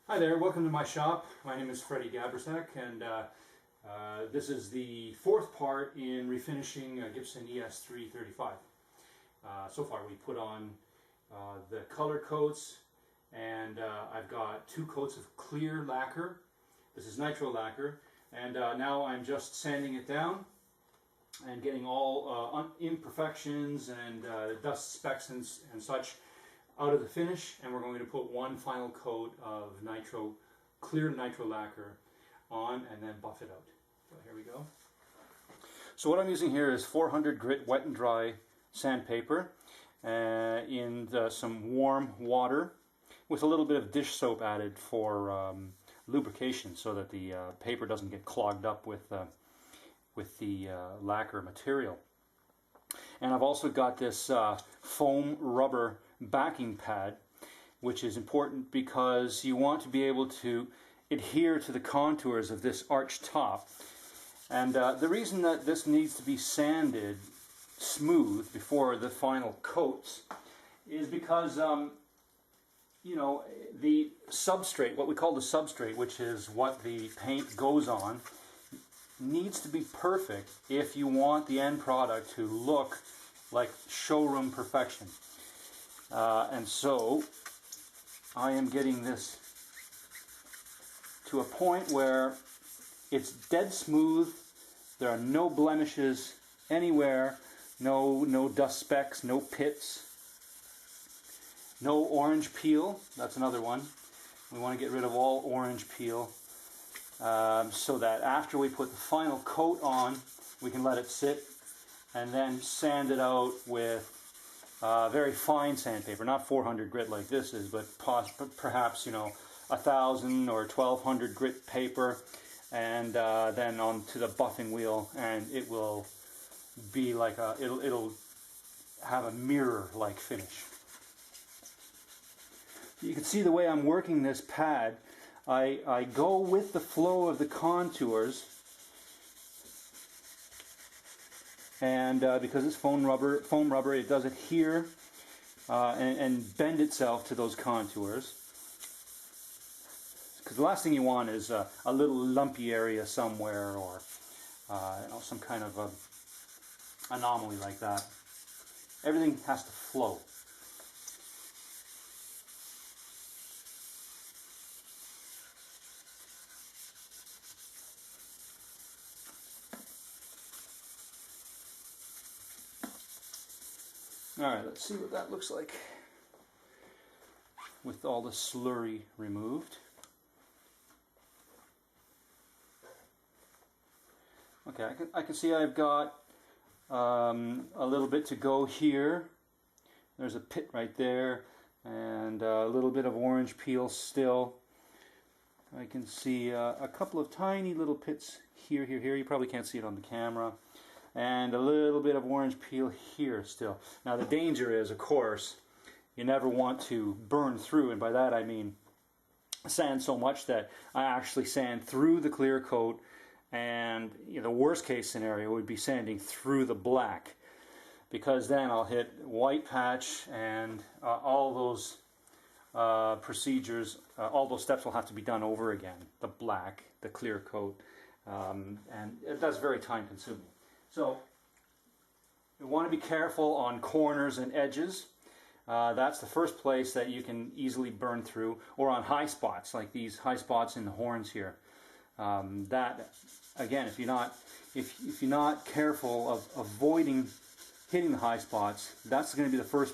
Hi there, welcome to my shop. My name is Freddie Gabersack, and this is the fourth part in refinishing a Gibson ES335. So far we put on the color coats, and I've got 2 coats of clear lacquer. This is nitro lacquer, and now I'm just sanding it down and getting all imperfections and dust specks and such out of the finish, and we're going to put one final coat of clear nitro lacquer on and then buff it out. So here we go. So what I'm using here is 400 grit wet and dry sandpaper in some warm water with a little bit of dish soap added for lubrication so that the paper doesn't get clogged up with the lacquer material. And I've also got this foam rubber backing pad, which is important because you want to be able to adhere to the contours of this arched top. And the reason that this needs to be sanded smooth before the final coats is because you know, the substrate, what we call the substrate, which is what the paint goes on, needs to be perfect if you want the end product to look like showroom perfection. And so I am getting this to a point where it's dead smooth. There are no blemishes anywhere, no dust specks, no pits, no orange peel. That's another one. We want to get rid of all orange peel so that after we put the final coat on, we can let it sit and then sand it out with very fine sandpaper, not 400 grit like this is, but perhaps 1,000 or 1,200 grit paper, and then onto the buffing wheel, and it will be like it'll have a mirror-like finish. You can see the way I'm working this pad. I go with the flow of the contours. And because it's foam rubber, it does adhere and bend itself to those contours. Because the last thing you want is a little lumpy area somewhere, or some kind of anomaly like that. Everything has to flow. Alright, let's see what that looks like with all the slurry removed. Okay, I can see I've got a little bit to go here. There's a pit right there, and a little bit of orange peel still. I can see a couple of tiny little pits here. You probably can't see it on the camera. And a little bit of orange peel here still. Now the danger is, of course, you never want to burn through, and by that I mean sand so much that I actually sand through the clear coat, and the worst case scenario would be sanding through the black, because then I'll hit white patch, and all those procedures, all those steps will have to be done over again. The black, the clear coat, and that's very time consuming. So you want to be careful on corners and edges. That's the first place that you can easily burn through, or on high spots like these high spots in the horns here. That again, if you're not careful of avoiding hitting the high spots, that's going to be the first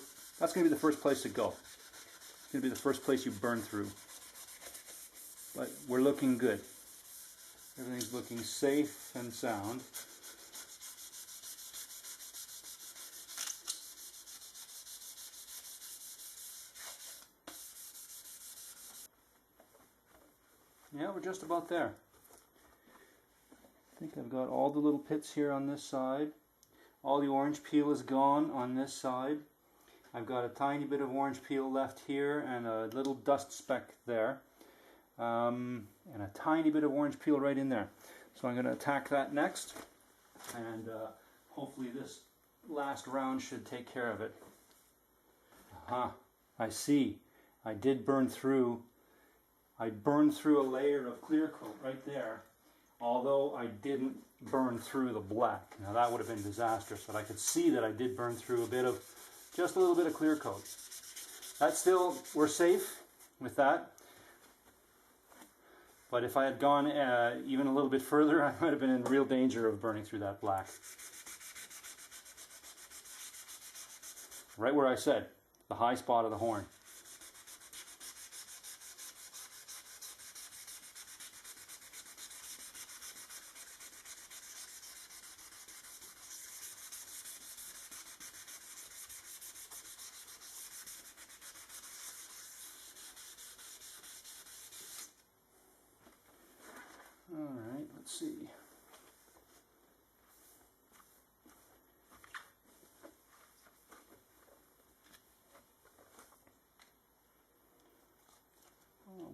place to go. It's going to be the first place you burn through. But we're looking good. Everything's looking safe and sound. Yeah, we're just about there. I think I've got all the little pits here on this side. All the orange peel is gone on this side. I've got a tiny bit of orange peel left here and a little dust speck there. And a tiny bit of orange peel right in there. So I'm going to attack that next. And hopefully this last round should take care of it. Aha, I see. I did burn through I burned through a layer of clear coat right there, although I didn't burn through the black. Now that would have been disastrous, but I could see that I did burn through just a little bit of clear coat. That's still, we're safe with that. But if I had gone even a little bit further, I might have been in real danger of burning through that black. Right where I said, the high spot of the horn. All right, let's see. Oh,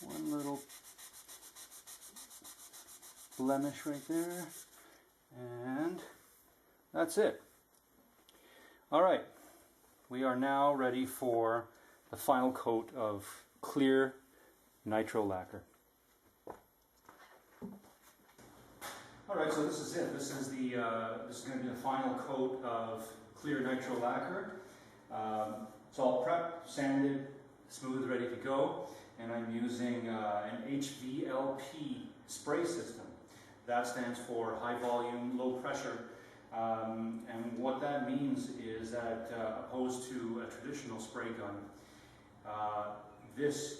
one little blemish right there, and that's it. All right, we are now ready for the final coat of clear nitro lacquer. All right, so this is it. This is going to be the final coat of clear nitro lacquer. It's all prepped, sanded, smooth, ready to go, and I'm using an HVLP spray system. That stands for high volume, low pressure, and what that means is that opposed to a traditional spray gun, this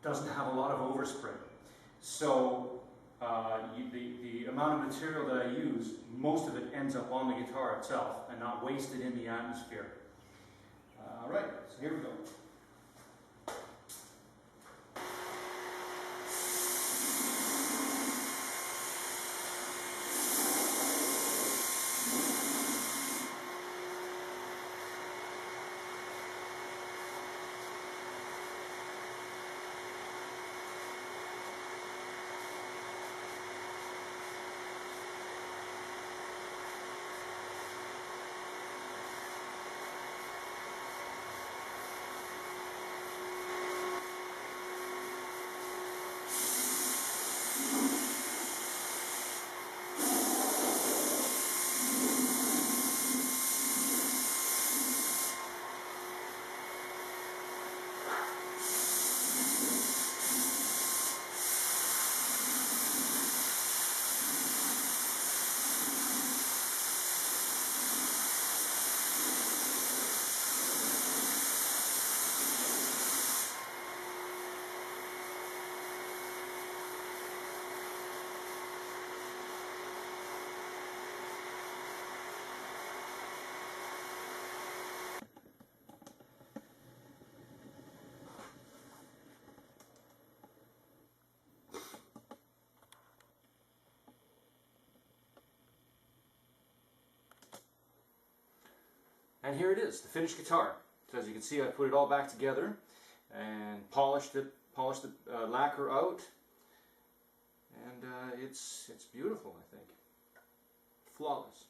doesn't have a lot of overspray. So the amount of material that I use, most of it ends up on the guitar itself and not wasted in the atmosphere. All right, so here we go. And here it is, the finished guitar. So as you can see, I put it all back together and polished the lacquer out, and it's beautiful, I think. Flawless.